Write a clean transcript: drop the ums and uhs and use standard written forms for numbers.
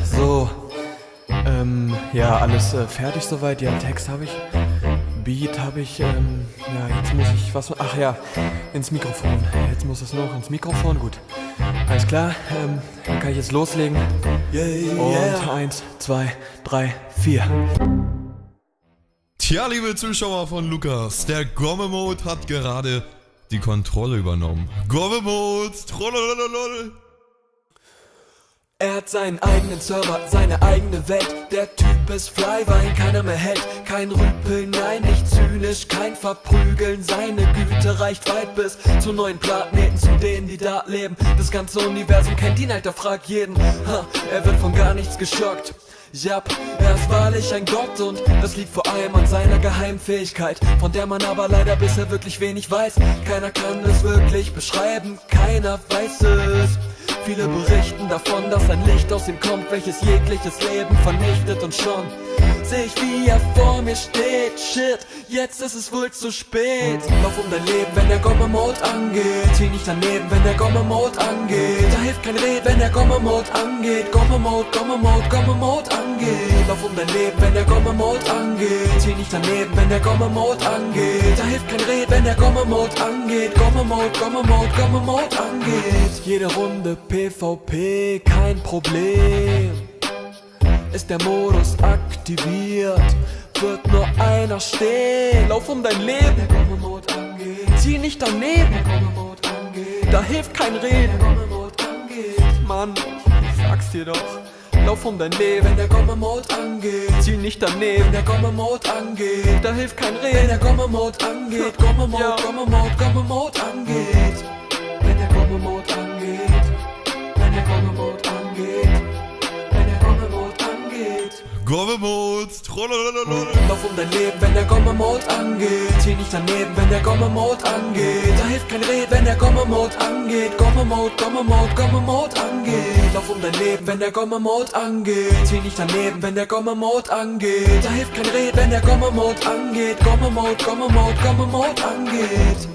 So, ja, alles fertig soweit. Ja, Text habe ich, Beat habe ich, ja, jetzt muss ich ach ja, ins Mikrofon. Jetzt muss es noch ins Mikrofon, gut. Alles klar, dann kann ich jetzt loslegen. Und 1, 2, 3, 4. Tja, liebe Zuschauer von Lukas, der Gomme-Mode hat gerade die Kontrolle übernommen. Gomme-Mode, trollolololol. Er hat seinen eigenen Server, seine eigene Welt. Der Typ ist fly, weil ihn keiner mehr hält. Kein Rüpeln, nein, nicht zynisch, kein Verprügeln. Seine Güte reicht weit bis zu neuen Planeten, zu denen, die da leben. Das ganze Universum kennt ihn, Alter, frag jeden. Er wird von gar nichts geschockt. Jap, er ist wahrlich ein Gott und das liegt vor allem an seiner Geheimfähigkeit, von der man aber leider bisher wirklich wenig weiß. Keiner kann es wirklich beschreiben, keiner weiß es. Viele berichten davon, dass ein Licht aus ihm kommt, welches jegliches Leben vernichtet, und schon seh ich, wie er vor mir steht. Shit, jetzt ist es wohl zu spät. Lauf um dein Leben, wenn der Gomme-Mode angeht. Zieh nicht daneben, wenn der Gomme-Mode angeht. Da hilft kein Red, wenn der Gomme-Mode angeht. Gomme-Mode, Gomme-Mode, Gomme-Mode angeht. Lauf um dein Leben, wenn der Gomme-Mode angeht. Zieh nicht daneben, wenn der Gomme-Mode angeht. Da hilft kein Red, wenn der Gomme-Mode angeht. Gomme-Mode, Gomme-Mode, Gomme-Mode angeht. Jede Runde PvP, kein Problem. Ist der Modus aktiviert, wird nur einer stehen. Lauf um dein Leben, der Gomme-Mode angeht. Zieh nicht daneben, der Gomme-Mode angeht. Da hilft kein Reden, der Gomme-Mode angeht. Mann, ich sag's dir doch. Lauf um dein Leben, wenn der Gomme-Mode angeht. Zieh nicht daneben, wenn der Gomme-Mode angeht. Da hilft kein Reden, der Gomme-Mode angeht. Gomme-Mode, ja. Gomme-Mode, Gomme-Mode angeht. Wenn der Gomme-Mode angeht. Wenn der Gomme-Mode angeht. Wenn der Gomme-Mode angeht. Gomme-Mode, trollolololol. Lauf um dein Leben, wenn der Gomme-Mode angeht. Zieh nicht daneben, wenn der Gomme-Mode angeht. Da hilft kein Red, wenn der Gomme-Mode angeht. Gomme-Mode, Gomme-Mode, Gomme-Mode angeht. Lauf um dein Leben, wenn der Gomme-Mode angeht. Zieh nicht daneben, wenn der Gomme-Mode angeht. Da hilft kein Red, wenn der Gomme-Mode angeht. Gomme-Mode, Gomme-Mode, Gomme-Mode angeht.